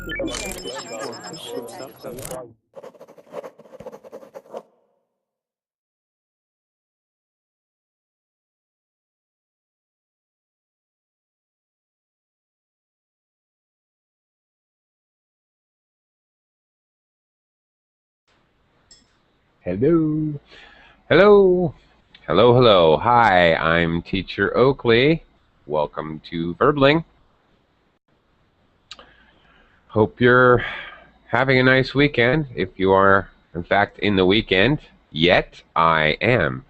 Hello. Hello. Hello, hello. Hi, I'm Teacher Oakley. Welcome to Verbling. Hope you're having a nice weekend. If you are, in fact, in the weekend, yet I am.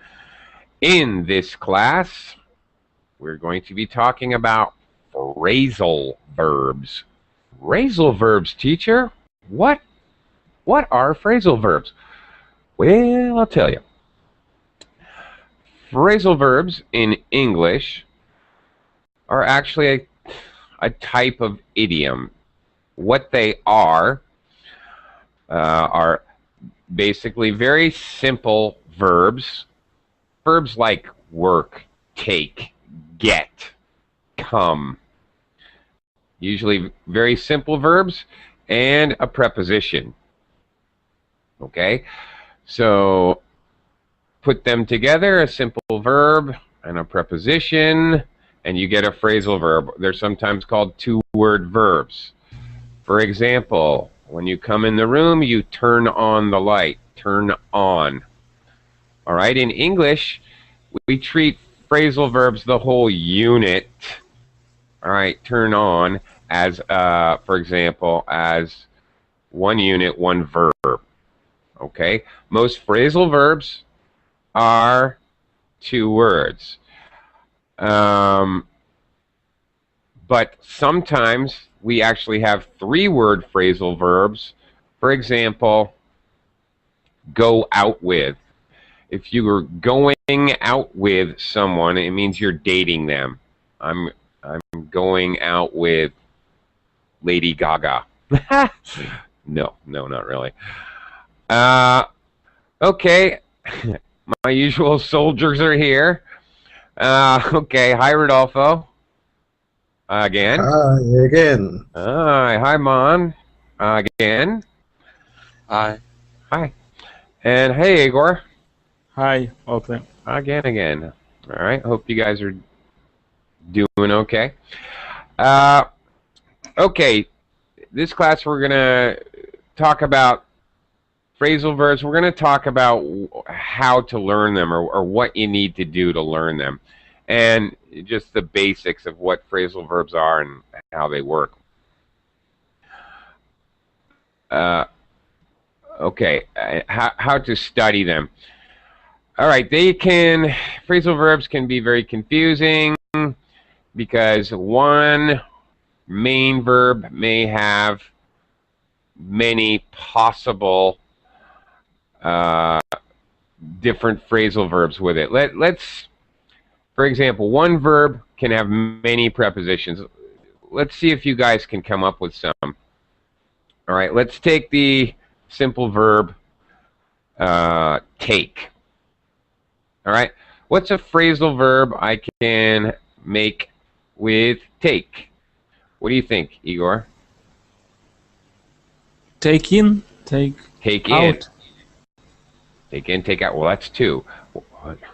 In this class, we're going to be talking about phrasal verbs. Phrasal verbs, teacher? What are phrasal verbs? Well, I'll tell you. Phrasal verbs in English are actually a type of idiom. What they are basically very simple verbs. Verbs like work, take, get, come. Usually very simple verbs and a preposition. Okay? So put them together, a simple verb and a preposition, and you get a phrasal verb. They're sometimes called two-word verbs. For example, when you come in the room, you turn on the light. Turn on. All right, in English, we treat phrasal verbs, the whole unit, all right, turn on, as, for example, as one unit, one verb. Okay? Most phrasal verbs are two words. But sometimes we actually have three-word phrasal verbs. For example, go out with. If you were going out with someone, it means you're dating them. I'm going out with Lady Gaga. No, not really. Okay, my usual soldiers are here. Okay, hi Rodolfo. Again. Hi again. Hi, Mon. Again. Hi. Hi. And hey, Igor. Hi, Oakley. Again. All right, hope you guys are doing okay. Okay, this class we're going to talk about phrasal verbs. We're going to talk about how to learn them or what you need to do to learn them. And just the basics of what phrasal verbs are and how they work. Okay, how to study them. All right, phrasal verbs can be very confusing because one main verb may have many possible different phrasal verbs with it. Let's, for example, one verb can have many prepositions. Let's see if you guys can come up with some. All right, let's take the simple verb take. All right, what's a phrasal verb I can make with take? What do you think, Igor? Take in, take out. In. Take in, take out. Well, that's two.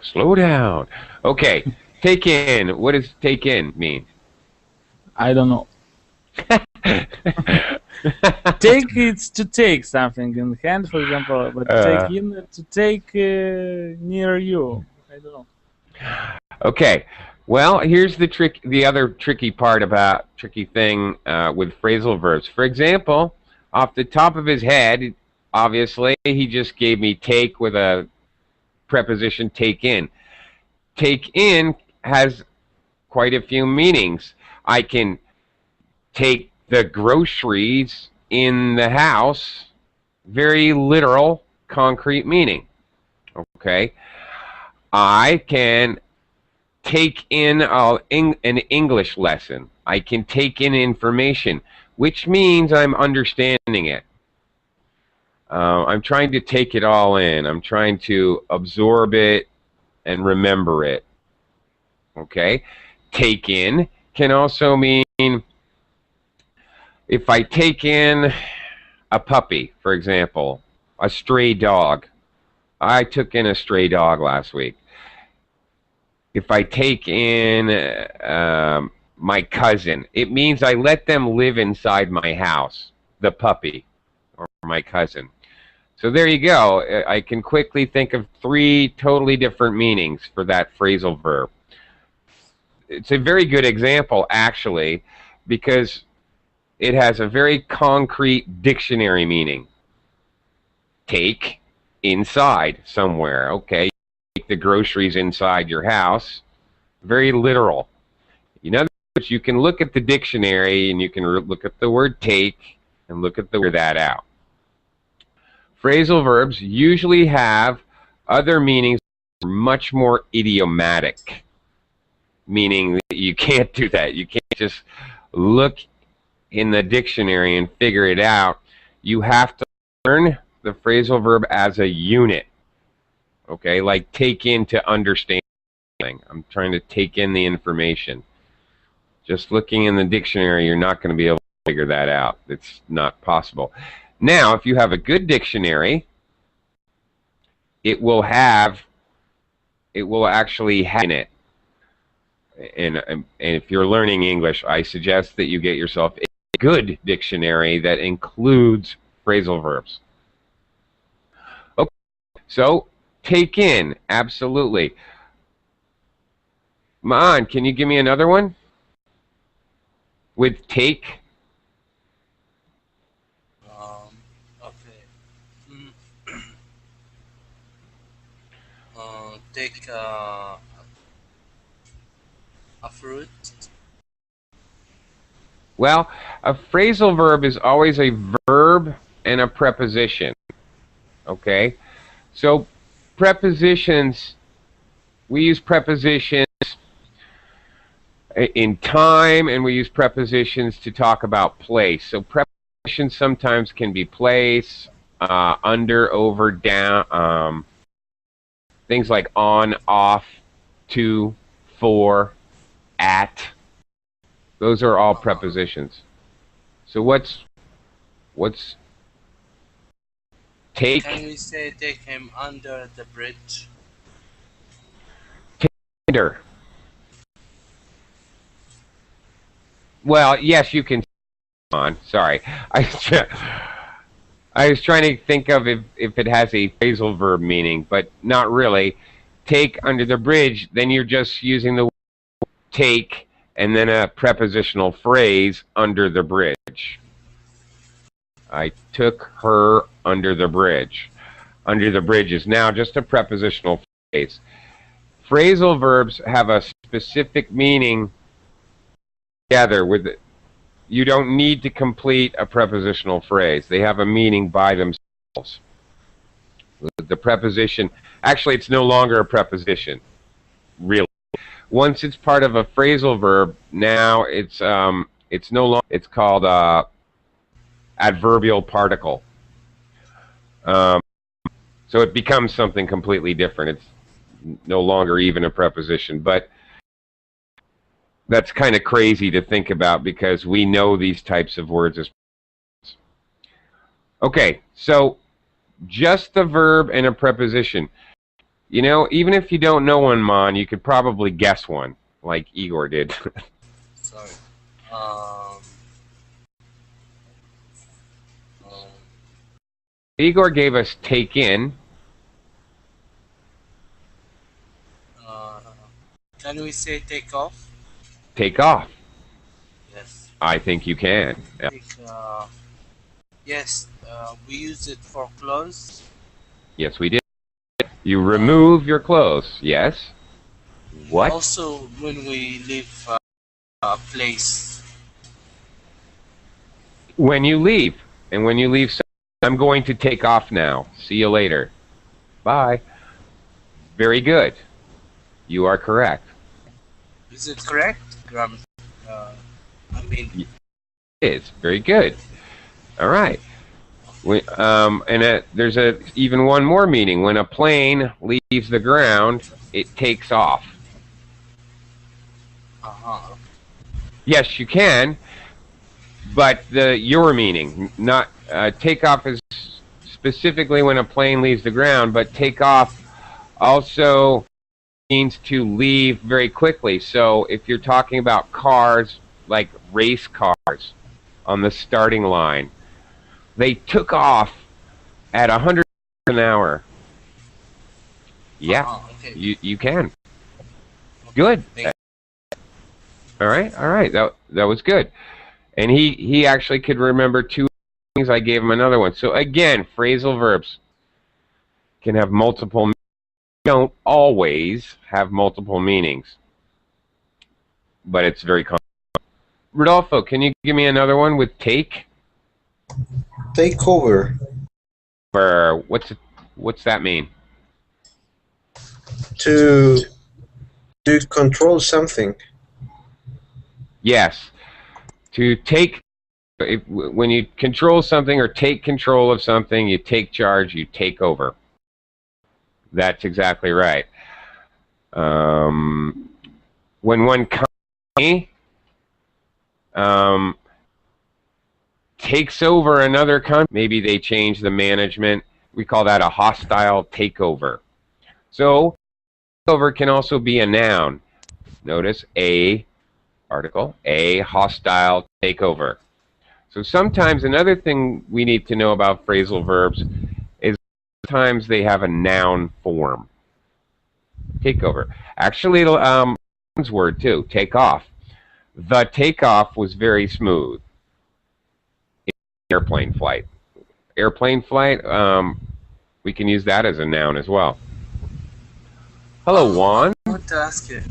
Slow down. Okay, take in. What does take in mean? I don't know. Take it's to take something in hand, for example, but take in to take near you. I don't know. Okay. Well, here's the other tricky thing with phrasal verbs. For example, off the top of his head, obviously, he just gave me take with a preposition take in. Take in has quite a few meanings. I can take the groceries in the house, very literal, concrete meaning. Okay? I can take in an English lesson. I can take in information, which means I'm understanding it. I'm trying to take it all in. I'm trying to absorb it and remember it. Okay? Take in can also mean If I take in a puppy, for example, a stray dog. I took in a stray dog last week. If I take in my cousin, it means I let them live inside my house, the puppy or my cousin. So there you go. I can quickly think of 3 totally different meanings for that phrasal verb. It's a very good example, actually, because it has a very concrete dictionary meaning. Take inside somewhere. Okay, take the groceries inside your house. Very literal. In other words, you can look at the dictionary and you can look at the word take and look at the word that out. Phrasal verbs usually have other meanings much more idiomatic, meaning that you can't do that. You can't just look in the dictionary and figure it out. You have to learn the phrasal verb as a unit. Okay, like take in to understand. I'm trying to take in the information. Just looking in the dictionary, you're not going to be able to figure that out. It's not possible. Now, if you have a good dictionary, it will actually have in it. And if you're learning English, I suggest that you get yourself a good dictionary that includes phrasal verbs. Okay, so take in, absolutely. Maan, can you give me another one? With take? Okay. Take a fruit. Well, a phrasal verb is always a verb and a preposition. Okay? So prepositions, we use prepositions in time, and we use prepositions to talk about place. So prepositions sometimes can be place, under, over, down, things like on, off, to, for, at. Those are all prepositions. So what's take? Can we say take him under the bridge? Under. Well, yes, you can. On. Sorry, I was trying to think of if it has a phrasal verb meaning, but not really. Take under the bridge, then you're just using the word take and then a prepositional phrase under the bridge. I took her under the bridge. Under the bridge is now just a prepositional phrase. Phrasal verbs have a specific meaning together with it. You don't need to complete a prepositional phrase. They have a meaning by themselves. The preposition, actually it's no longer a preposition, really. Once it's part of a phrasal verb, now it's no longer, it's called adverbial particle. So it becomes something completely different. It's no longer even a preposition, but that's kind of crazy to think about because we know these types of words as prepositions. Okay, so just the verb and a preposition. You know, even if you don't know one, Mon, you could probably guess one, like Igor did. Sorry. Igor gave us take in. Can we say take off? Take off. Yes. I think you can. Take, yes, we use it for clothes. Yes, we did. You remove your clothes. Yes. What? Also, when we leave a place. When you leave. And when you leave, I'm going to take off now. See you later. Bye. Very good. You are correct. Is it correct? I mean, it is. Very good. All right. There's even one more meaning. When a plane leaves the ground, it takes off. Yes, you can. but your meaning, not take off is specifically when a plane leaves the ground, but take off also means to leave very quickly. So if you're talking about cars, like race cars on the starting line, they took off at 100 an hour. Yeah, Okay. you can. Good. All right. That was good. And he actually could remember two things. I gave him another one. So again, phrasal verbs can have multiple. Don't always have multiple meanings, but it's very common. Rodolfo, can you give me another one with take? Take over. Or what's that mean? To control something. Yes. To take, when you control something or take control of something, you take charge, you take over. That's exactly right. When one company takes over another company, maybe they change the management, we call that a hostile takeover. So, takeover can also be a noun. Notice a article, a hostile takeover. So sometimes another thing we need to know about phrasal verbs is sometimes they have a noun form. Takeover. Actually, word too, take off. The takeoff was very smooth. Airplane flight. Airplane flight, we can use that as a noun as well. Hello, Juan. I want to ask you.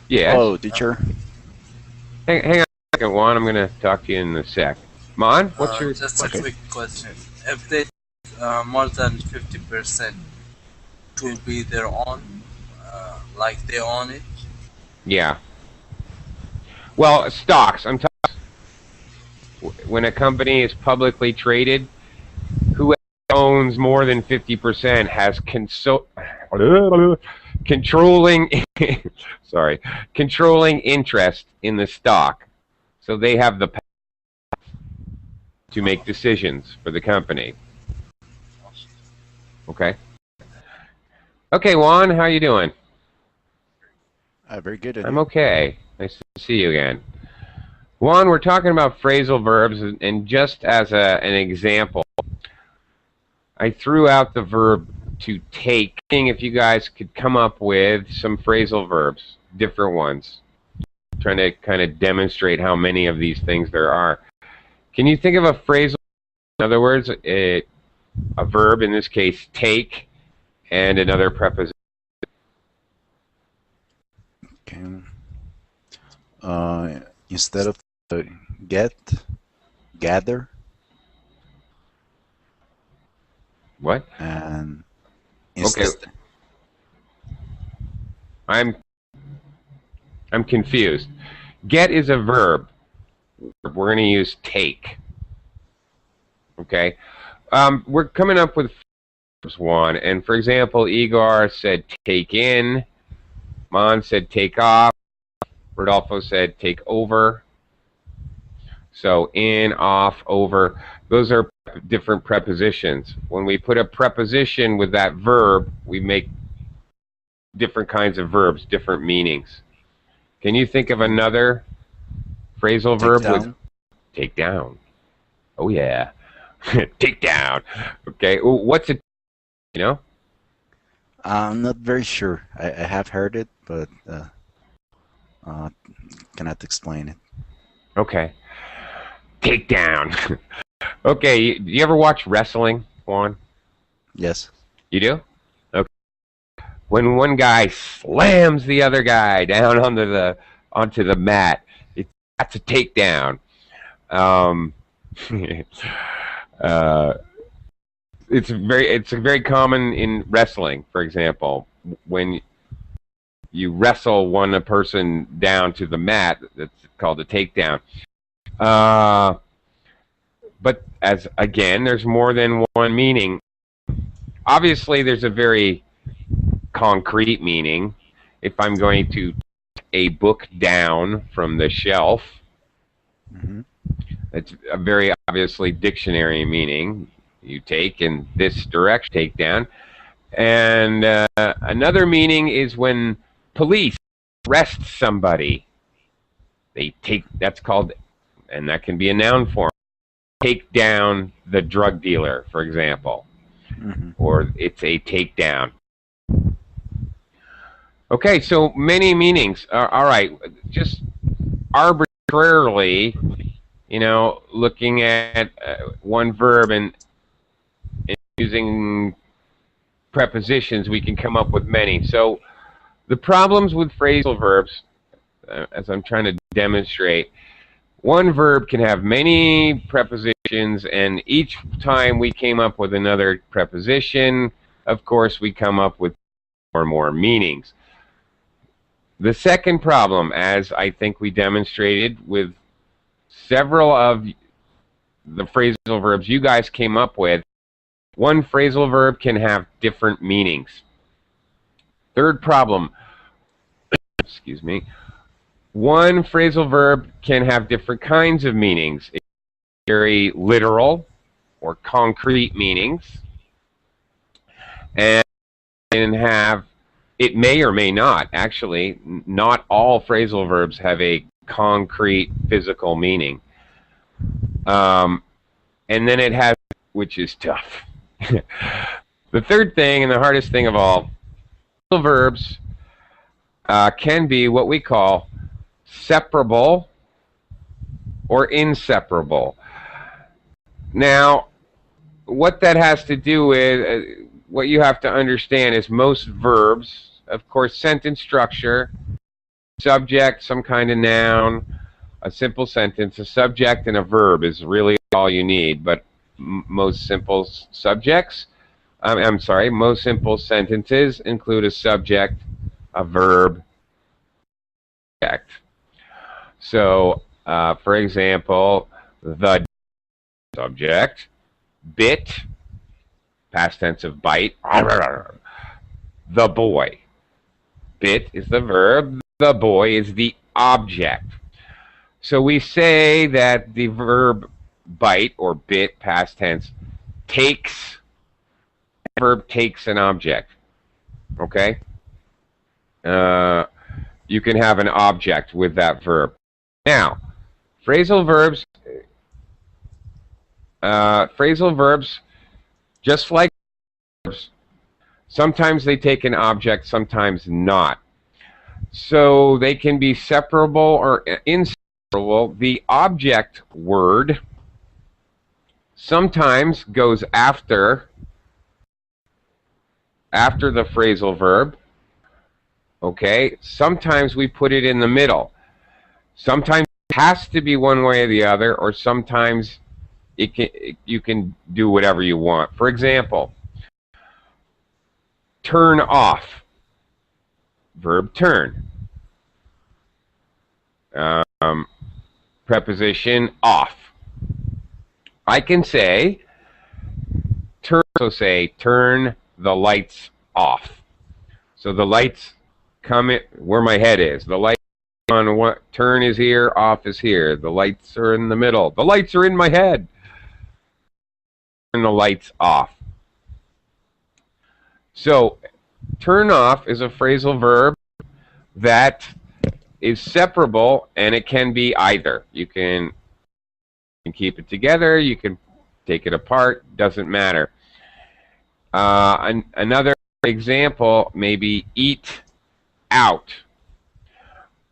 Yes. Hello, teacher. Hang on a second, Juan. I'm going to talk to you in a sec. Mon, what's your Just question? a quick question. If they more than 50%, it will be their own, like they own it. Yeah. Well, stocks. I'm talking. When a company is publicly traded, whoever owns more than 50% has controlling controlling interest in the stock. So they have the power to make decisions for the company. Okay. Okay, Juan, how you doing? Very good. I'm okay. Nice to see you again. Juan, we're talking about phrasal verbs, and just as an example, I threw out the verb to take, seeing if you guys could come up with some phrasal verbs, different ones, trying to kind of demonstrate how many of these things there are. Can you think of a phrasal, in other words, a verb, in this case, take, and another preposition? Okay. Instead of get, gather. What? And Okay. I'm confused. Get is a verb. We're going to use take. Okay. We're coming up with verbs, Juan. And for example, Igor said take in. Mon said take off. Rodolfo said take over. So in, off, over. Those are different prepositions. When we put a preposition with that verb, we make different kinds of verbs, different meanings. Can you think of another phrasal verb with take down? Oh yeah. Take down. Okay. What's it, you know? I'm not very sure. I have heard it, but cannot explain it. Okay. Take down. Okay. Do you ever watch wrestling, Juan? Yes. You do? Okay. When one guy slams the other guy down onto the mat, that's a takedown. It's very common in wrestling, for example, when you wrestle a person down to the mat, that's called a takedown. But as again, there's more than one meaning. Obviously, there's a very concrete meaning. If I'm going to take a book down from the shelf, It's a very obviously dictionary meaning. You take in this direction, take down. And another meaning is when police arrest somebody. They take, that's called, and that can be a noun form. Take down the drug dealer, for example. Or it's a takedown. Okay, so many meanings. All right, just arbitrarily, you know, looking at one verb and using prepositions, we can come up with many. So the problems with phrasal verbs, as I'm trying to demonstrate, one verb can have many prepositions, and each time we came up with another preposition, of course, we come up with more and more meanings. The second problem, as I think we demonstrated with several of the phrasal verbs you guys came up with, one phrasal verb can have different meanings. Third problem, excuse me, one phrasal verb can have different kinds of meanings. It can be very literal or concrete meanings, and it may or may not, actually, not all phrasal verbs have a concrete physical meaning. And then it has, which is tough. The third thing, and the hardest thing of all, phrasal verbs can be what we call separable or inseparable. Now, what that has to do with, what you have to understand is most verbs, of course, sentence structure, subject, some kind of noun, a simple sentence, a subject, and a verb is really all you need. But most simple subjects, most simple sentences include a subject, a verb, object. So, for example, the subject, bit, past tense of bite, the boy. Bit is the verb, the boy is the object. So we say that the verb bite or bit, past tense, takes, the verb takes an object. Okay? You can have an object with that verb. Now, phrasal verbs, just like verbs, sometimes they take an object, sometimes not. So they can be separable or inseparable. The object word sometimes goes after the phrasal verb. Okay? Sometimes we put it in the middle. Sometimes it has to be one way or the other, or sometimes you can do whatever you want. For example, turn off, verb turn. Preposition off. I can say turn the lights off. So the lights come in where my head is. The light on what turn is here, off is here. The lights are in the middle. The lights are in my head. Turn the lights off. So turn off is a phrasal verb that is separable, and it can be either. You can keep it together, you can take it apart, doesn't matter. Another example, maybe eat out.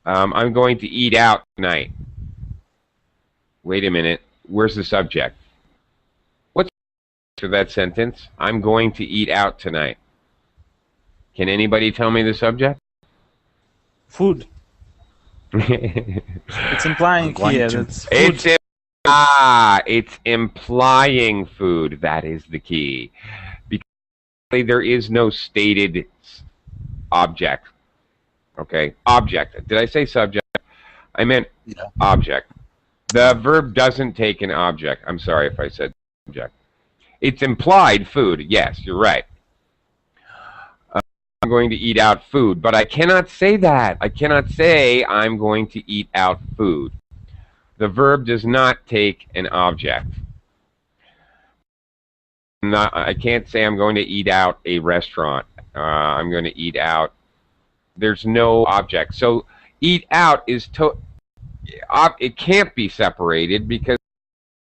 I'm going to eat out tonight. Wait a minute, where's the subject? What's to that sentence? I'm going to eat out tonight. Can anybody tell me the subject? Food. It's implying here that's food. It's implying food. That is the key. Because there is no stated object. Okay? Object. Did I say subject? I meant object. The verb doesn't take an object. I'm sorry if I said subject. It's implied food. Yes, you're right. I'm going to eat out food, but I cannot say that. I cannot say I'm going to eat out food. the verb does not take an object. I can't say I'm going to eat out a restaurant. I'm going to eat out. There's no object. So eat out is it can't be separated because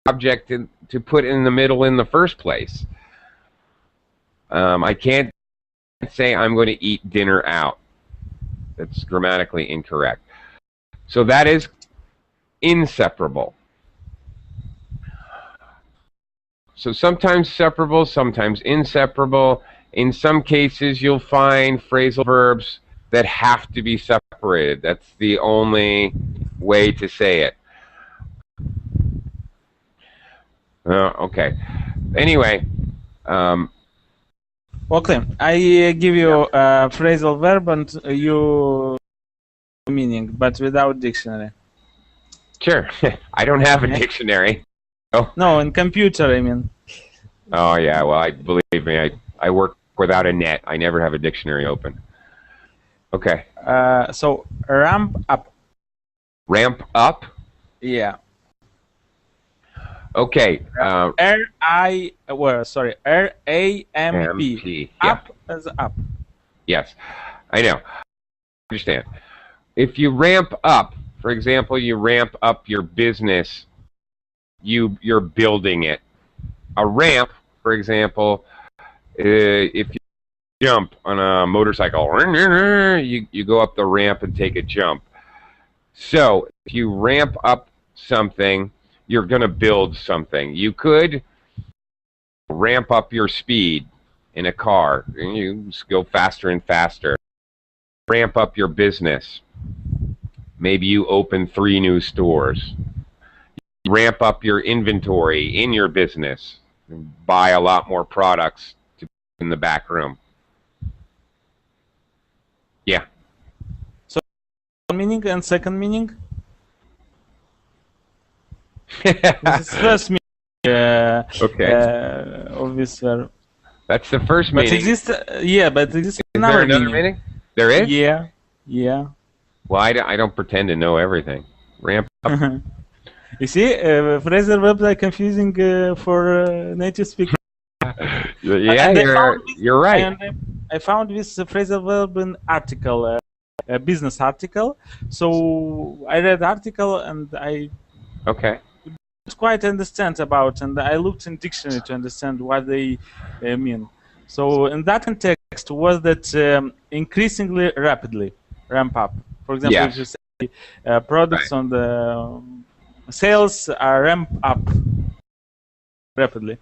object to put in the middle in the first place. I can't say I'm going to eat dinner out. That's grammatically incorrect. So that is inseparable. So sometimes separable, sometimes inseparable. In some cases, you'll find phrasal verbs that have to be separated. That's the only way to say it. Okay. Anyway. Oakley, I give you a phrasal verb and you meaning, but without dictionary. Sure. I don't have a dictionary. Oh. No, in computer, I mean. Oh, yeah. Well, believe me, I work without a net. I never have a dictionary open. Okay. So, ramp up. Ramp up? Yeah. Okay. R-A-M-P. Yeah. Up as up. Yes. I know. Understand. If you ramp up, for example, you ramp up your business, you're building it. A ramp, for example, if you jump on a motorcycle, you go up the ramp and take a jump. So if you ramp up something, you're going to build something. You could ramp up your speed in a car. You just go faster and faster. Ramp up your business. Maybe you open 3 new stores. You ramp up your inventory in your business. Buy a lot more products to put in the back room. Yeah. So, meaning and second meaning? This is first meaning Okay. of this verb. That's the first But meaning. exists, but exists Is there another meaning? There is? Yeah, yeah. Well, I don't pretend to know everything. Ramp up. You see, phrasal verbs are confusing for native speakers. Yeah, you're right. And I found this phrasal verb in article, a business article. So I read article and I Okay. didn't quite understand about, and I looked in dictionary to understand what they mean. So in that context was that increasingly rapidly ramp up. For example, Yes. if you say products on the sales are ramp up rapidly.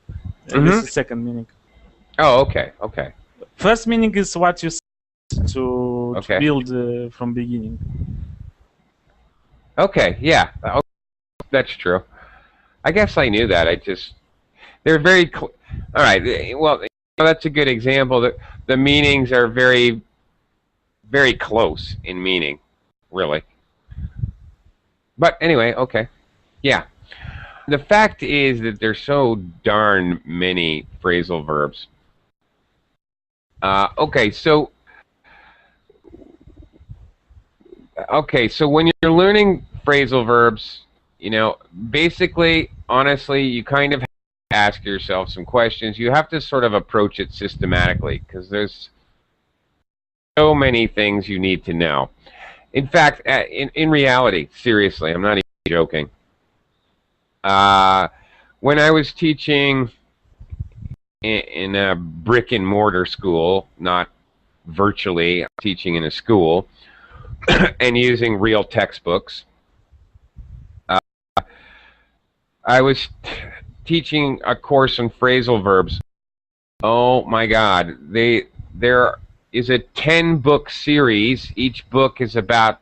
This is second meaning. Oh, okay, okay. First meaning is what you said to Okay. build from beginning. Okay, yeah. That's true. I guess I knew that. They're very, all right, well, that's a good example. That the meanings are very, very close in meaning, really. But anyway, okay. Yeah. The fact is that there's so darn many phrasal verbs. Okay, so when you're learning phrasal verbs, you know, basically, honestly, you kind of have to ask yourself some questions. You have to sort of approach it systematically because there's so many things you need to know. In fact, in reality, seriously, I'm not even joking. When I was teaching in a brick and mortar school, not virtually, teaching in a school, and using real textbooks, I was teaching a course on phrasal verbs. Oh my God, there is a 10-book series. Each book is about,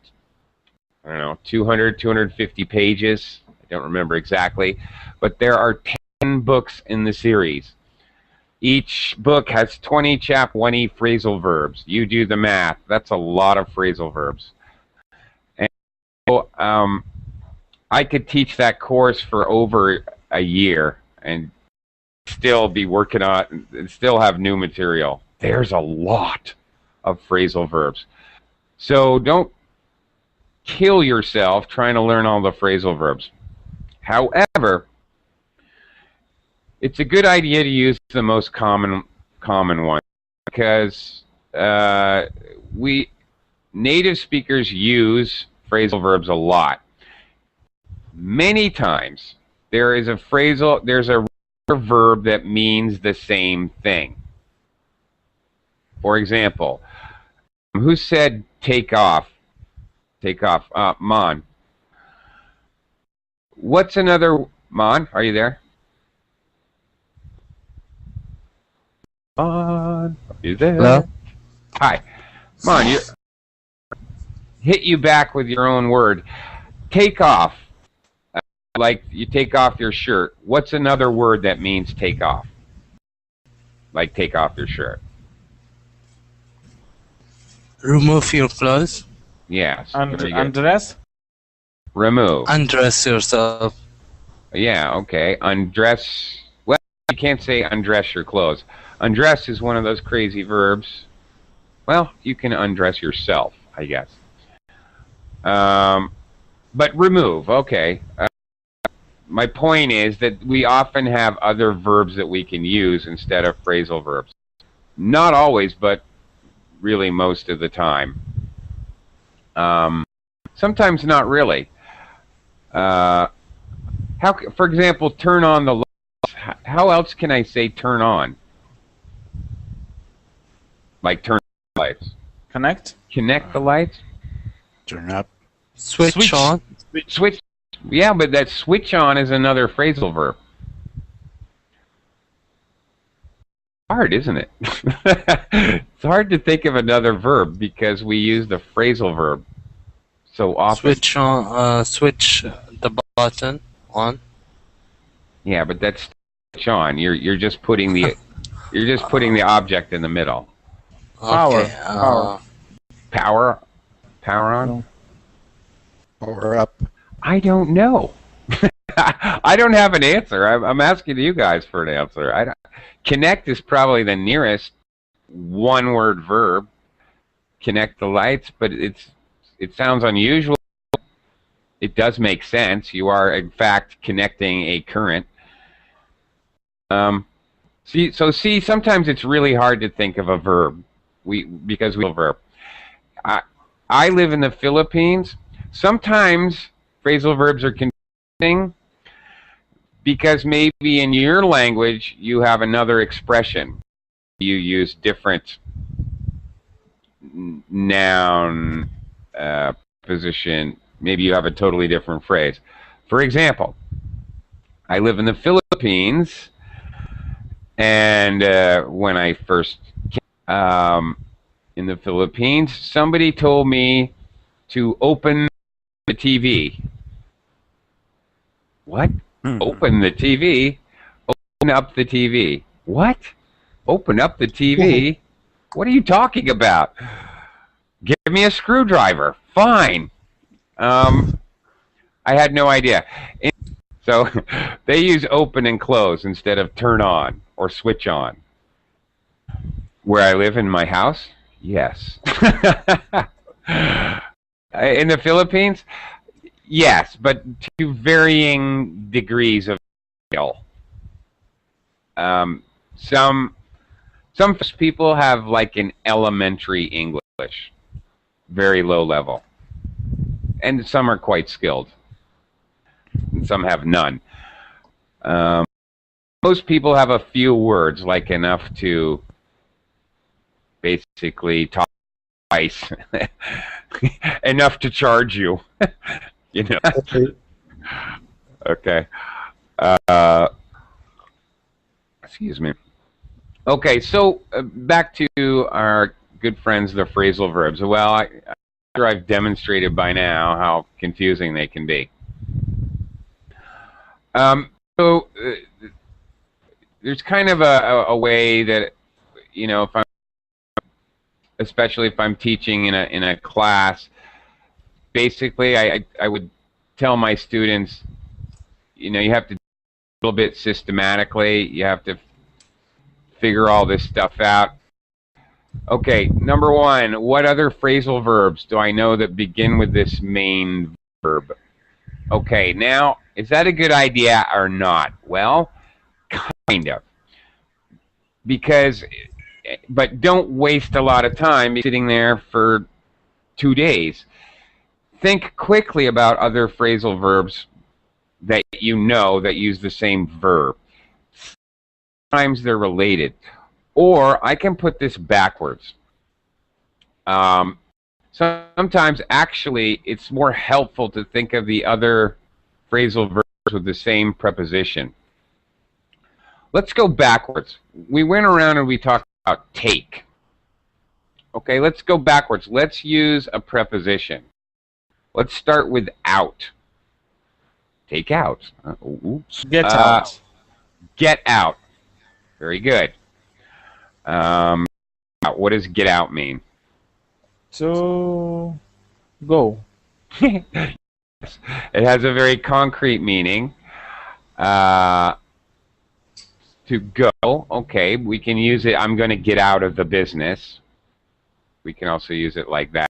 I don't know, 200, 250 pages. I don't remember exactly, but there are 10 books in the series. Each book has 20 phrasal verbs. You do the math. That's a lot of phrasal verbs. And so, I could teach that course for over a year and still be working on, and still have new material. There's a lot of phrasal verbs. So don't kill yourself trying to learn all the phrasal verbs. However, it's a good idea to use the most common one because we native speakers use phrasal verbs a lot. Many times there's a verb that means the same thing. For example, who said take off? Take off. Mon. What's another... Mon, are you there? Mon, are you there? Hello? Hi. Mon, hit you back with your own word. Take off. Like you take off your shirt. What's another word that means take off? Like take off your shirt. Remove your clothes. Yes. Undress? Remove. Undress yourself. Yeah, okay. Undress. Well, you can't say undress your clothes. Undress is one of those crazy verbs. Well, you can undress yourself, I guess. But remove, okay. My point is that we often have other verbs that we can use instead of phrasal verbs. Not always, but really most of the time. Sometimes not really. For example, turn on the lights. How else can I say turn on? Like turn on the lights. Connect? Connect the lights? Turn up. Switch on. Switch. Yeah, but that switch on is another phrasal verb. Hard, isn't it? It's hard to think of another verb because we use the phrasal verb so often. Switch on. Switch the button on. Yeah, but that's switch on. You're just putting the object in the middle. Power. Okay, Power. Power on. No. Power up. I don't know. I don't have an answer. I'm asking you guys for an answer. Connect is probably the nearest one-word verb. Connect the lights, but it sounds unusual. It does make sense. You are, in fact, connecting a current. See, sometimes it's really hard to think of a verb. Because we have a verb. I live in the Philippines. Sometimes phrasal verbs are confusing because maybe in your language you have another expression. You use different noun, position. Maybe you have a totally different phrase. For example, I live in the Philippines, and when I first came in the Philippines, somebody told me to open the TV. What? Open the TV? Open up the TV. What? Open up the TV? What are you talking about? Give me a screwdriver. Fine. I had no idea. So they use open and close instead of turn on or switch on. Where I live in my house? Yes. In the Philippines? Yes, but to varying degrees of skill. Some people have like an elementary English, very low level, and some are quite skilled, and some have none. Most people have a few words, like enough to basically talk twice, enough to charge you. You know. Okay. Excuse me. Okay, so back to our good friends, the phrasal verbs. Well, I'm sure I've demonstrated by now how confusing they can be. There's kind of a way that, you know, especially if I'm teaching in a class, basically I would tell my students, you know, you have to do a little bit systematically. You have to figure all this stuff out. Okay, number one, what other phrasal verbs do I know that begin with this main verb? Okay, now Is that a good idea or not? Well, kind of. But don't waste a lot of time sitting there for 2 days. Think quickly about other phrasal verbs that you know that use the same verb. Sometimes they're related. Or I can put this backwards. Sometimes actually it's more helpful to think of the other phrasal verbs with the same preposition. Let's go backwards. We went around and we talked about take. Okay, let's go backwards. Let's use a preposition. Let's start with out. Take out. Oops. Get out. Get out. Very good. What does get out mean? To go. It has a very concrete meaning. To go, okay, we can use it, I'm going to get out of the business. We can also use it like that.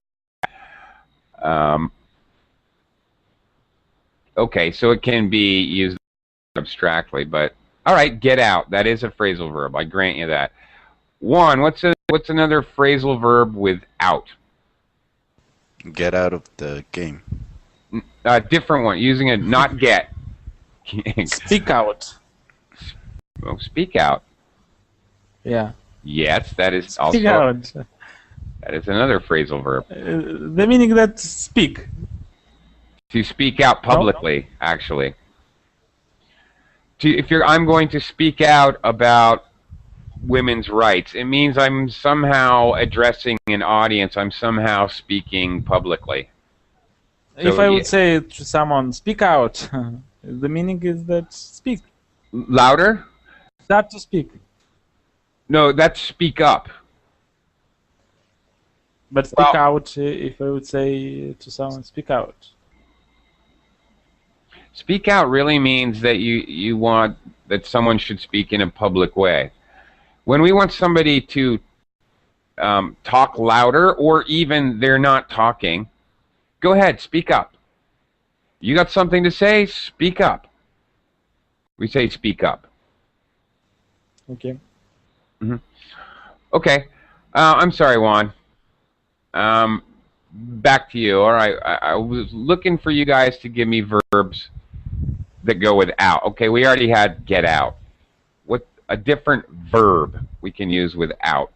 Okay, so it can be used abstractly, but all right, get out. That is a phrasal verb. I grant you that. Juan, what's another phrasal verb with out? Get out of the game. Different one, using a not get. Speak out. Well, speak out. Yeah. Yes, that is also. Speak out. That is another phrasal verb. The meaning that speak. To speak out publicly, actually. I'm going to speak out about women's rights, it means I'm somehow addressing an audience. I'm somehow speaking publicly. If I would say to someone, speak out, the meaning is that speak. Louder? Start to speak. No, that's speak up. But speak out, if I would say to someone, speak out. Speak out really means that you want that someone should speak in a public way. When we want somebody to talk louder, or even they're not talking, go ahead, speak up. You got something to say? Speak up. We say speak up. Okay. Mm-hmm. Okay. I'm sorry, Juan. Back to you. All right. I was looking for you guys to give me verbs that go with out. Okay, we already had get out. What a different verb we can use with out?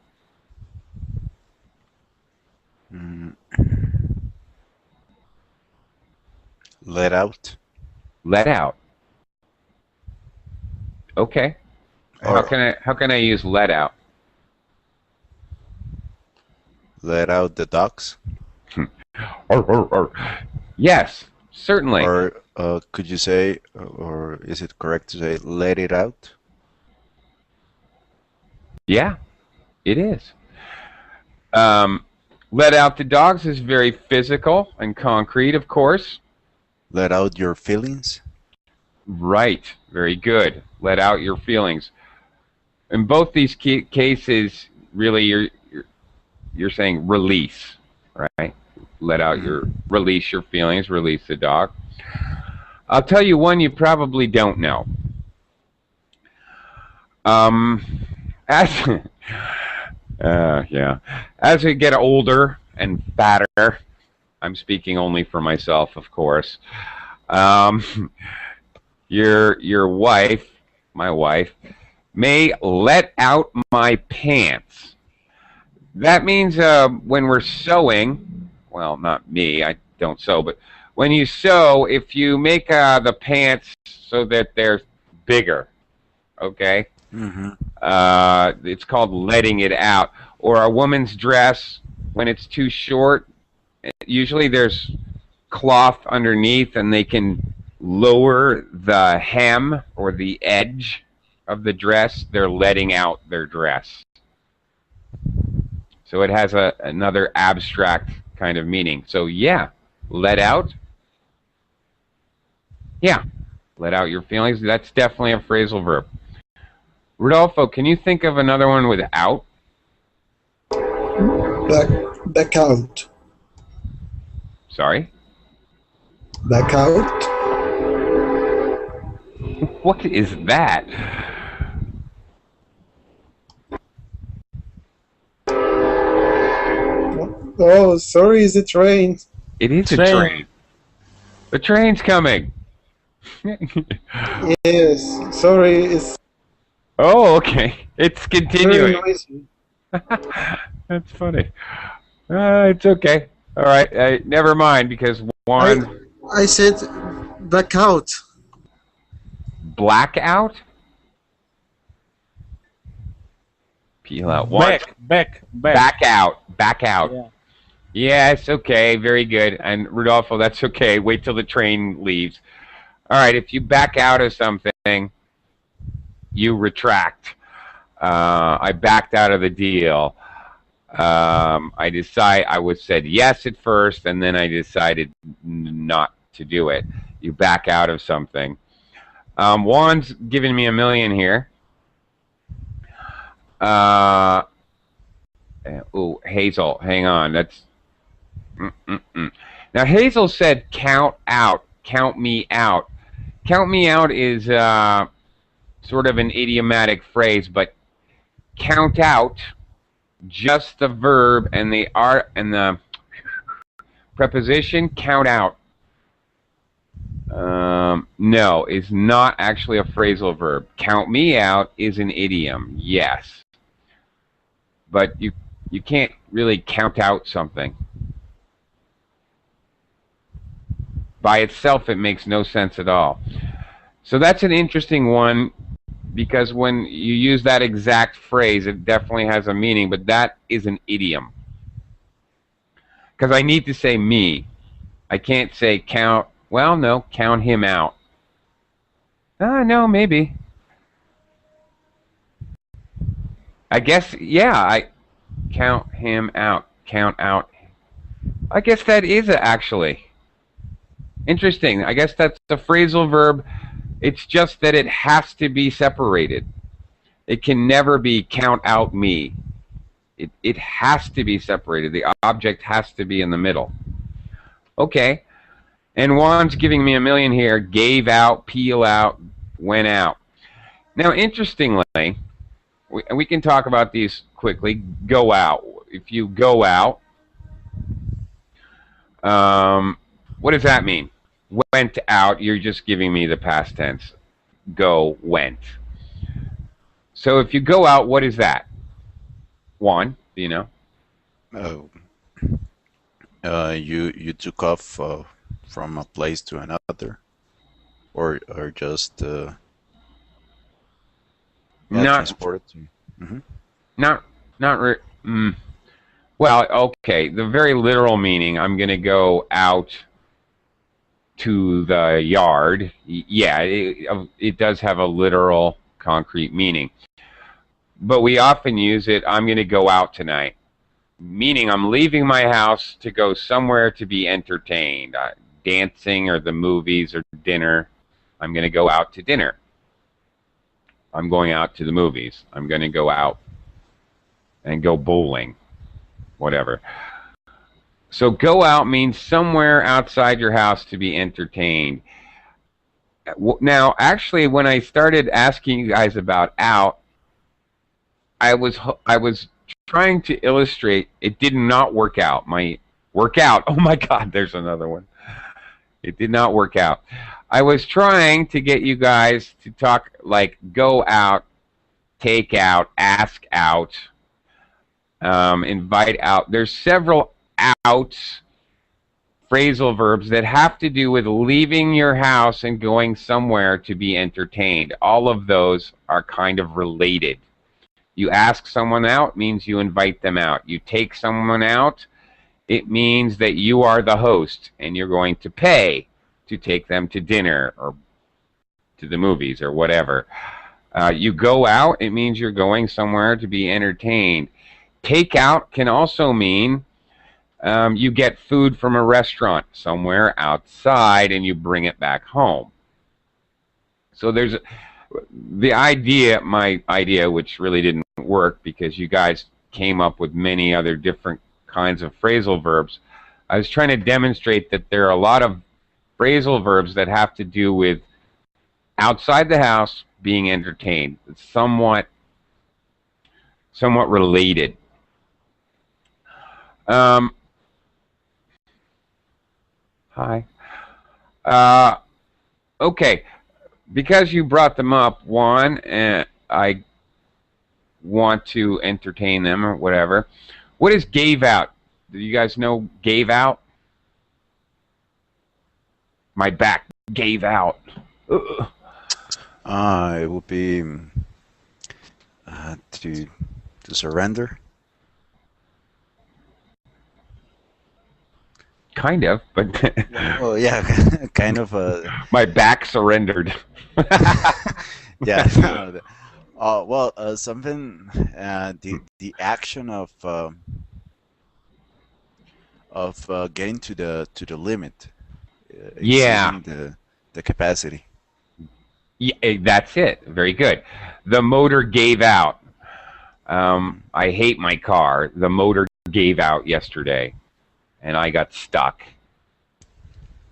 Let out. Let out. Okay. How can I use let out? Let out the dogs. Yes, certainly. Or could you say, or is it correct to say, let it out? Yeah, it is. Let out the dogs is very physical and concrete, of course. Let out your feelings. Right. Very good. Let out your feelings. In both these cases, really, you're saying release, right? Let out release your feelings, release the dog. I'll tell you one you probably don't know. As we get older and fatter, I'm speaking only for myself, of course. Your wife, my wife, may let out my pants. That means when we're sewing, well, not me, I don't sew, but when you sew, if you make the pants so that they're bigger, okay? Mm-hmm. It's called letting it out. Or a woman's dress, when it's too short, usually there's cloth underneath and they can lower the hem or the edge of the dress. They're letting out their dress. So it has another abstract kind of meaning. So yeah, let out. Yeah, let out your feelings. That's definitely a phrasal verb. Rodolfo, can you think of another one with out? Back out. Sorry? Back out. What is that? Oh, sorry, is it rain? It is a Train. train. The train's coming. Yes, sorry, it's Oh, okay. It's very continuing. noisy. That's funny. It's okay. All right. Never mind, because one I said back out. blackout. Peel out. One Back. back out. Back out. Yeah. Yes. Okay. Very good. And Rodolfo, that's okay. Wait till the train leaves. All right. If you back out of something, you retract. I backed out of the deal. I said yes at first, and then I decided not to do it. You back out of something. Juan's giving me $1 million here. Oh, Hazel, hang on. That's Now Hazel said count out, count me out. Count me out is sort of an idiomatic phrase, but count out, just the verb and the preposition count out. No, is not actually a phrasal verb. Count me out is an idiom, yes. But you can't really count out something. By itself, it makes no sense at all. So that's an interesting one, because when you use that exact phrase, it definitely has a meaning, but that is an idiom. Because I need to say me. I can't say count, well, no, count him out. No, maybe. I guess, yeah, I count him out, count out. I guess that is actually interesting. I guess that's a phrasal verb. It's just that it has to be separated. It can never be count out me. It has to be separated. The object has to be in the middle. Okay. And Juan's giving me $1 million here. Gave out, peel out, went out. Now, interestingly, we can talk about these quickly. Go out. If you go out, what does that mean? Went out, you're just giving me the past tense. Go, went. So if you go out, what is that? Juan, do you know? You took off from a place to another, or just transported to. Well, okay. The very literal meaning, I'm going to go out to the yard. Yeah, it does have a literal, concrete meaning. But we often use it, I'm going to go out tonight. Meaning I'm leaving my house to go somewhere to be entertained. Dancing or the movies or dinner. I'm going to go out to dinner. I'm going out to the movies. I'm going to go out and go bowling. Whatever. So go out means somewhere outside your house to be entertained. Now, actually, when I started asking you guys about out, I was trying to illustrate. It did not work out. My workout. Oh my God, there's another one. It did not work out. I was trying to get you guys to talk like go out, take out, ask out, invite out. There's several outs, phrasal verbs that have to do with leaving your house and going somewhere to be entertained. All of those are kind of related. You ask someone out means you invite them out. You take someone out, it means that you are the host and you're going to pay to take them to dinner or to the movies or whatever. You go out, it means you're going somewhere to be entertained. Take out can also mean you get food from a restaurant somewhere outside and you bring it back home. So there's the idea, my idea, which really didn't work because you guys came up with many other different kinds of phrasal verbs. I was trying to demonstrate that there are a lot of phrasal verbs that have to do with outside the house, being entertained. It's somewhat related. Hi. Okay. Because you brought them up, Juan, I want to entertain them or whatever. What is gave out? Do you guys know gave out? My back gave out. Ugh. It would be to surrender. Kind of, but Well, yeah, kind of. my back surrendered. Yeah. Well, something. The action of getting to the limit. Yeah. Exceeding the capacity. Yeah, that's it. Very good. The motor gave out. I hate my car. The motor gave out yesterday, and I got stuck.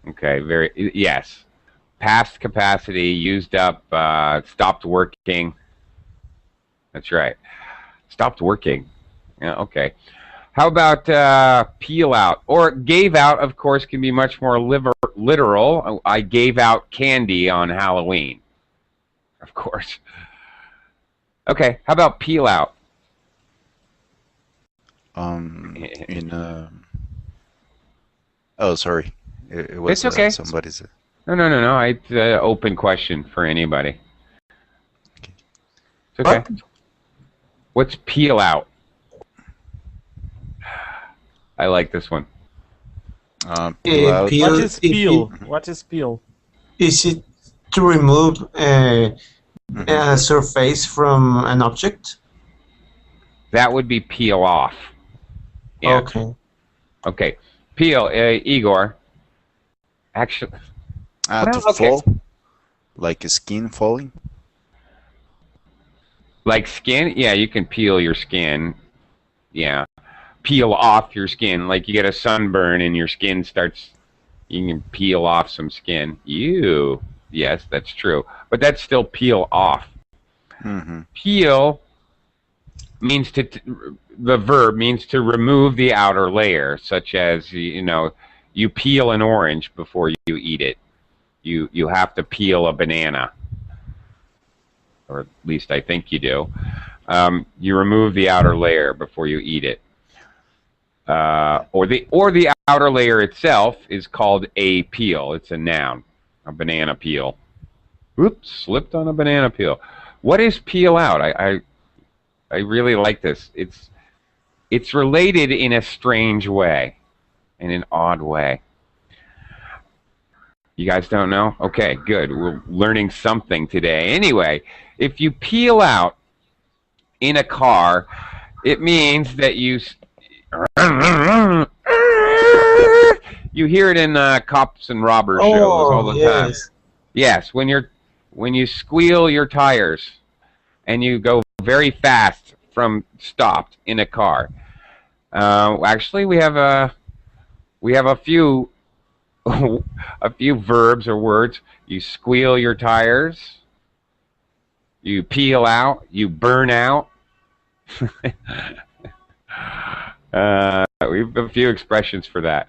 Okay, yes. Past capacity, used up, stopped working. That's right. Stopped working. Yeah, okay. How about peel out? Or gave out, of course, can be much more literal. I gave out candy on Halloween. Of course. Okay, how about peel out? Oh, sorry. It was It's okay. Somebody's. No. It's an open question for anybody. It's okay. What? What's peel out? I like this one. Peel out. Peel. What is peel? What is peel? Is it to remove a surface from an object? That would be peel off. Yeah. Okay. Okay. Peel, Igor. Actually, To okay. fall, like a skin falling. like skin? Yeah, you can peel your skin. Yeah. Peel off your skin. Like you get a sunburn and your skin starts, you can peel off some skin. Ew. Yes, that's true. But that's still peel off. Mm-hmm. Peel means the verb means to remove the outer layer, such as, you peel an orange before you eat it. You have to peel a banana, or at least I think you do. You remove the outer layer before you eat it. Or the outer layer itself is called a peel. It's a noun, a banana peel. Oops, slipped on a banana peel. What is peel out? I really like this. It's related in a strange way, in an odd way. You guys don't know? Okay, good. We're learning something today. Anyway, if you peel out in a car, it means that you hear it in cops and robbers shows all the time. Yes, when you squeal your tires and you go very fast from stopped in a car. Actually, we have a few verbs or words. You squeal your tires. You peel out. You burn out. We have a few expressions for that.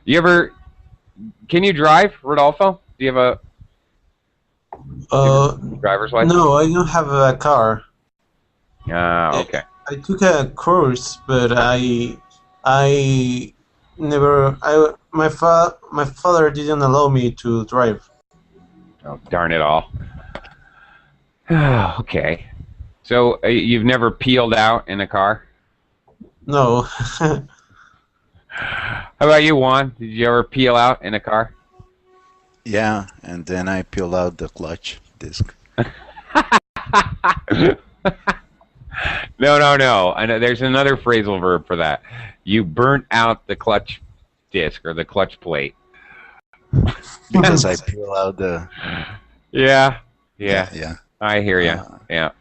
Can you drive, Rodolfo? Do you have a driver's license? No, I don't have a car. Okay. I took a course, but I never. My father didn't allow me to drive. Oh, darn it all. Okay. So you've never peeled out in a car? No. How about you, Juan? Did you ever peel out in a car? Yeah, and then I peel out the clutch disc. No. I know there's another phrasal verb for that. You burnt out the clutch disc or the clutch plate. Because I peel out the. Yeah. Yeah. I hear you. Yeah.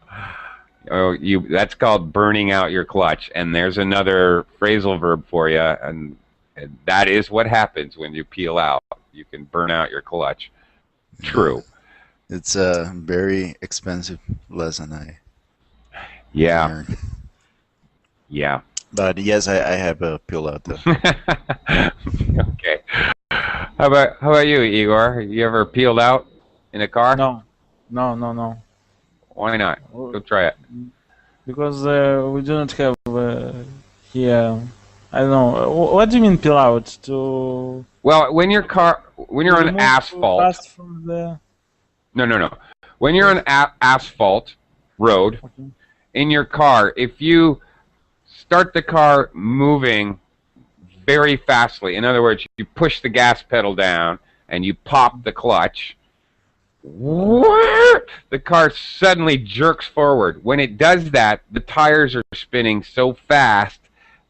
Oh, that's called burning out your clutch. And there's another phrasal verb for you, and that is what happens when you peel out. You can burn out your clutch. True. It's a very expensive lesson I Yeah, learned. yeah. But yes, I have a pill out there. Okay. How about you, Igor? You ever peeled out in a car? No, no, no, no. Why not? Uh, Go try it. Because we do not have here. I don't know. What do you mean peel out? To Well, when you're on remove asphalt. fast from the. No. When you're on asphalt road Okay. in your car, if you start the car moving very fastly, in other words, you push the gas pedal down and you pop the clutch, the car suddenly jerks forward. When it does that, the tires are spinning so fast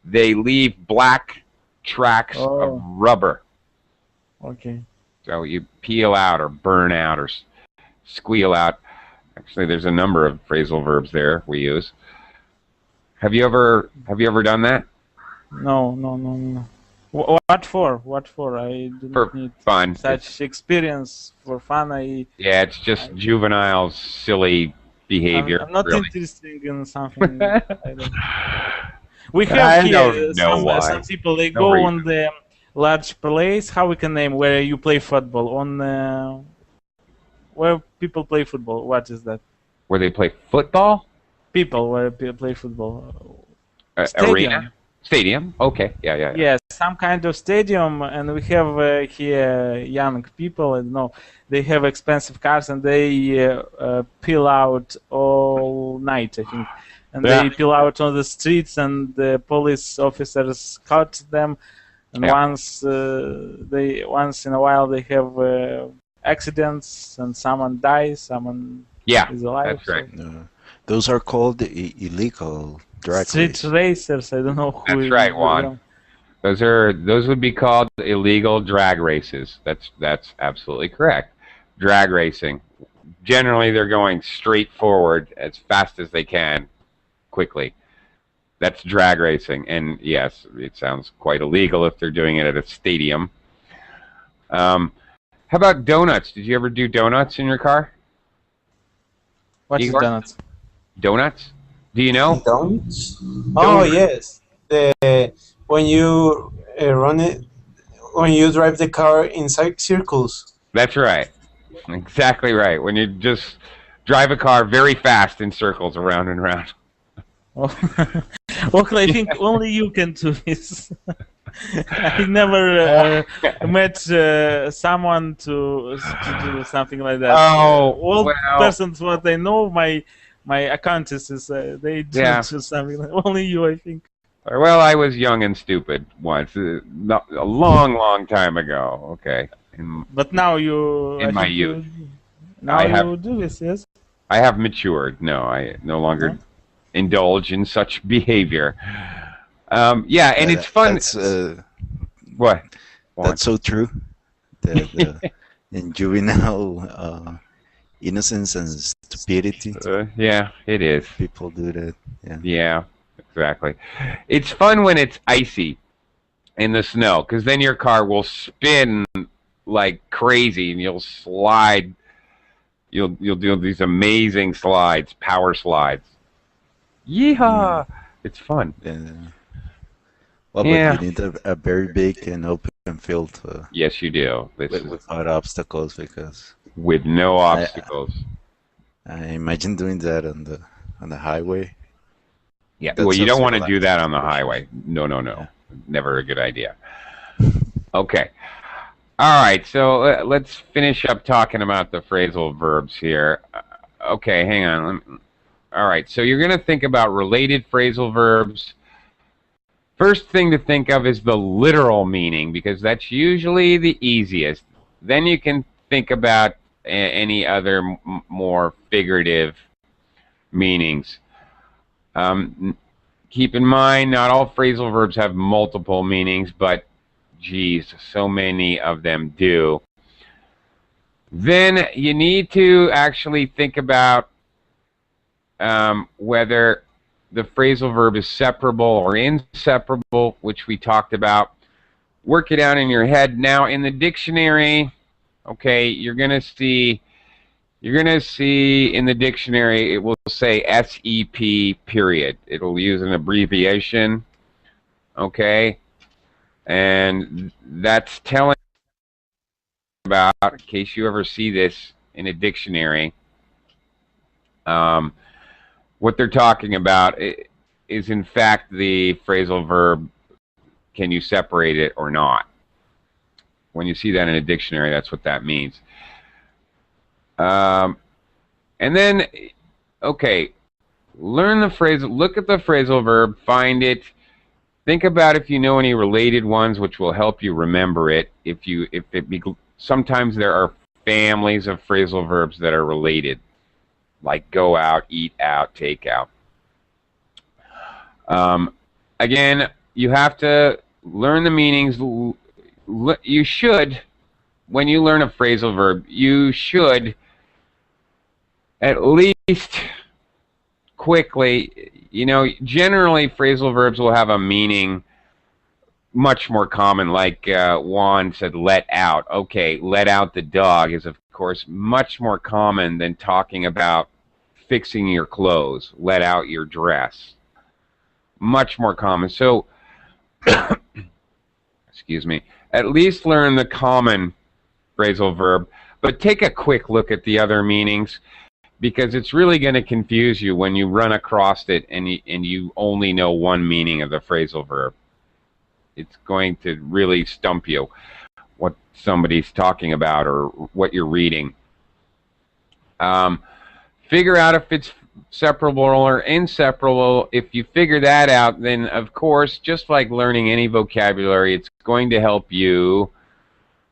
they leave black tracks of Oh. rubber. Okay. So you peel out or burn out or squeal out. Actually, there's a number of phrasal verbs there we use. Have you ever done that? No, no, no, no. What for? What for? I do not For need fun. such experience for fun. Yeah, it's just juvenile, silly behavior. I'm not really. interested in something like that. We have I here don't know why. some people. They No go reason. on the large place. How we can name where you play football on where people play football? What is that? Where they play football? People where people play football. Arena? Stadium? Okay. Yeah. Yes, some kind of stadium, and we have here young people. I don't know. They have expensive cars, and they peel out all night, I think. And Yeah. they peel out on the streets, and the police officers caught them. And Yeah. once in a while, they have accidents, and someone dies, someone Yeah, is alive. that's right. No. Those are called illegal drag Street races. racers. I don't know who. That's is right, the Juan. one. Those would be called illegal drag races. That's absolutely correct. Drag racing. Generally, they're going straight forward as fast as they can, quickly. That's drag racing, and yes, it sounds quite illegal if they're doing it at a stadium. How about donuts? Did you ever do donuts in your car? What is Igor? donuts? Donuts? Do you know? Don't? Oh Don't. yes. When you when you drive the car inside circles. That's right. Exactly right. When you just drive a car very fast in circles around and around. Oakley, I think only you can do this. I never met someone to do something like that. Oh, All well. persons what I know, my acquaintances, they do Yeah. something like only you, I think. Well, I was young and stupid once, a long time ago. Okay. But now you, In I my think youth. now I you have- do this, yes? I have matured. No, I no longer indulge in such behavior. Yeah, and it's fun. What? That's so true. In juvenile innocence and stupidity, Yeah, it is. people do that. Yeah. Yeah, exactly. It's fun when it's icy in the snow, because then your car will spin like crazy, and you'll slide. You'll do these amazing slides, power slides. Yeehaw! It's fun. Well, Yeah. but you need a very big and open field Yes, you do. This is without obstacles, because with no obstacles. I imagine doing that on the highway. Yeah. That's Well, you don't also want to do that relaxing on the for sure. highway. No. Yeah. Never a good idea. Okay. All right. So let's finish up talking about the phrasal verbs here. Okay. Hang on. All right. So you're going to think about related phrasal verbs. First thing to think of is the literal meaning, because that's usually the easiest. Then you can think about any other more figurative meanings. Keep in mind, not all phrasal verbs have multiple meanings, but geez, so many of them do. Then you need to actually think about whether the phrasal verb is separable or inseparable, which we talked about. Work it out in your head. Now, in the dictionary, okay, you're going to see You're going to see in the dictionary, it will say SEP period. It'll use an abbreviation, okay? And that's telling about, in case you ever see this in a dictionary, what they're talking about is in fact the phrasal verb, can you separate it or not? When you see that in a dictionary, that's what that means. And then, okay, learn the phrase, look at the phrasal verb, find it, think about if you know any related ones, which will help you remember it. Sometimes there are families of phrasal verbs that are related, like go out, eat out, take out. Again, you have to learn the meanings. You should, when you learn a phrasal verb, you should at least quickly, you know, generally phrasal verbs will have a meaning much more common, like Juan said, let out. Okay, let out the dog is, of course, much more common than talking about fixing your clothes, let out your dress. Much more common. So, excuse me, at least learn the common phrasal verb, but take a quick look at the other meanings, because it's really going to confuse you when you run across it and you only know one meaning of the phrasal verb. It's going to really stump you what somebody's talking about or what you're reading. Figure out if it's separable or inseparable. If you figure that out, then of course, just like learning any vocabulary, it's going to help you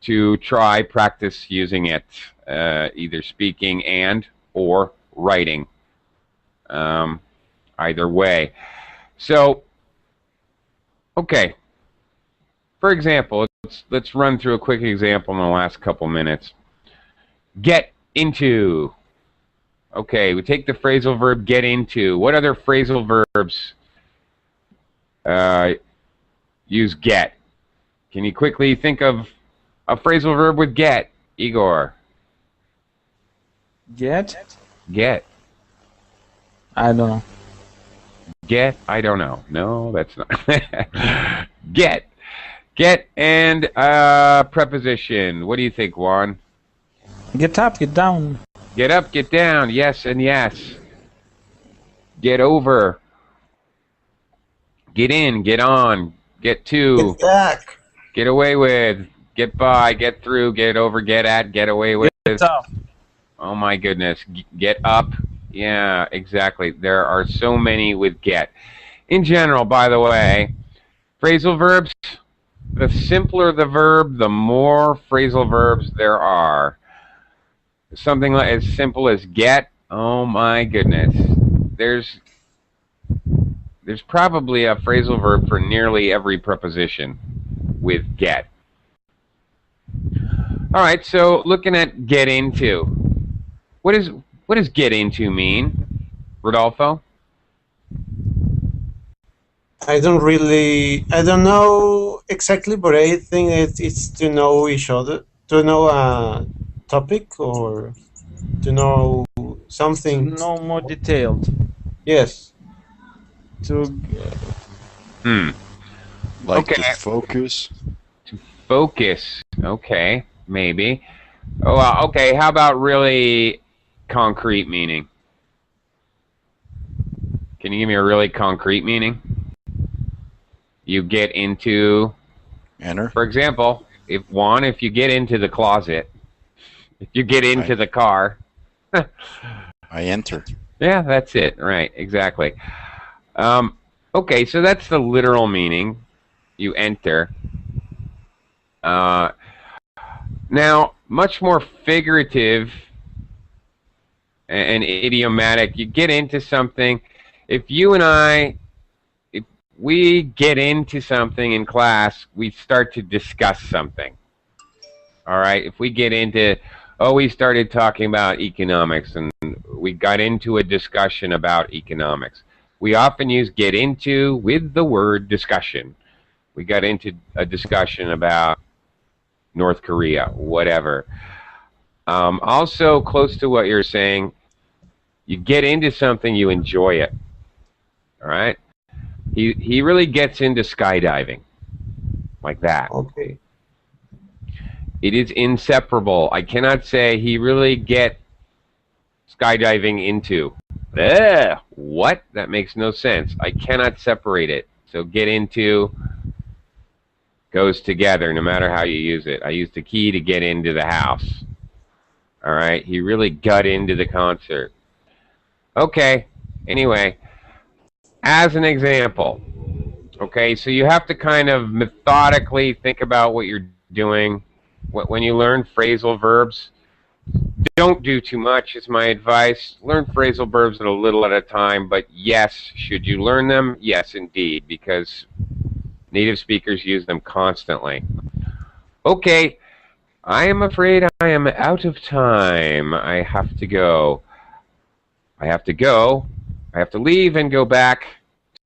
to try practice using it, either speaking and or writing, either way. So, okay. For example, let's run through a quick example in the last couple minutes. Get into. Okay, we take the phrasal verb get into. What other phrasal verbs use get? Can you quickly think of a phrasal verb with get, Igor? Get? Get. I don't know. Get? I don't know. No, that's not. Get. Get and preposition. What do you think, Juan? Get up, get down. Get up, get down. Yes and yes. Get over. Get in, get on, get to. Get back. Get away with. Get by, get through, get over, get at, get away with. Get up. Oh my goodness. Get up. Yeah, exactly. There are so many with get. In general, by the way, phrasal verbs, the simpler the verb, the more phrasal verbs there are. Something like as simple as get, oh my goodness. There's probably a phrasal verb for nearly every preposition with get. All right, so looking at get into. What does get into mean, Rodolfo? I don't know exactly, but I think it's to know each other, to know a topic or to know something. No more detailed. Yes. Like Okay. to focus. Focus. Okay, maybe. Oh, okay. How about really concrete meaning? Can you give me a really concrete meaning? You get into, Enter. for example, if you get into the closet, if you get into the car. I enter. Yeah, that's it. Right, exactly. Okay, so that's the literal meaning. You enter. Now, much more figurative and idiomatic. You get into something. If we get into something in class, we start to discuss something. All right? If we get into, we started talking about economics and we got into a discussion about economics. We often use get into with the word discussion. We got into a discussion about North Korea, whatever. Also, close to what you're saying, you get into something, you enjoy it. All right? He really gets into skydiving. Like that. Okay. It is inseparable. I cannot say he really get skydiving into. What? That makes no sense. I cannot separate it. So get into goes together no matter how you use it. I used the key to get into the house. All right? He really got into the concert. Okay. Anyway, as an example, okay, so you have to kind of methodically think about what you're doing. When you learn phrasal verbs, don't do too much is my advice. Learn phrasal verbs a little at a time, but yes, should you learn them? Yes, indeed, because native speakers use them constantly. Okay, I am afraid I am out of time. I have to go. I have to leave and go back